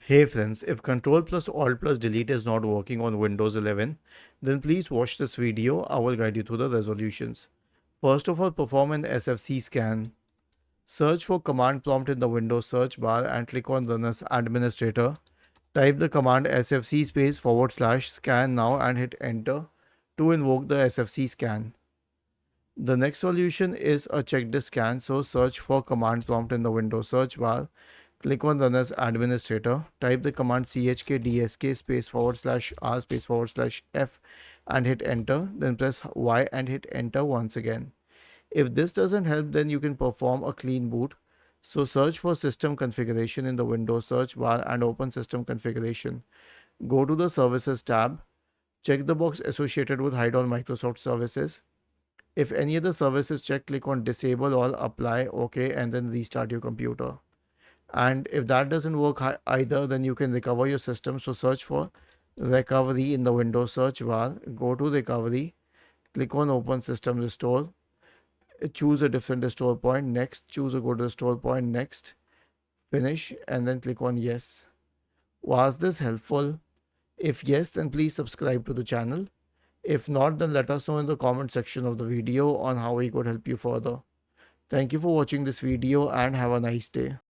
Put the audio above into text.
Hey friends, if Ctrl plus Alt plus Delete is not working on Windows 11, then please watch this video. I will guide you through the resolutions. First of all, perform an SFC scan. Search for command prompt in the Windows search bar and click on Run as Administrator. Type the command sfc space / scan now and hit enter to invoke the SFC scan. The next solution is a checked scan, so search for command prompt in the Windows search bar. Click on Run as Administrator. Type the command chkdsk space / r space / f and hit enter. Then press Y and hit enter once again. If this doesn't help, then you can perform a clean boot. So search for system configuration in the Windows search bar and open system configuration. Go to the services tab. Check the box associated with hide all Microsoft services. If any other service is checked, click on disable all, apply, OK, and then restart your computer. And if that doesn't work either, then you can recover your system. So search for recovery in the Windows search bar. Go to recovery, click on open system restore, choose a different restore point, next choose a good restore point, next finish, and then click on yes. Was this helpful? If yes, then please subscribe to the channel. If not, then let us know in the comment section of the video on how we could help you further. Thank you for watching this video and have a nice day.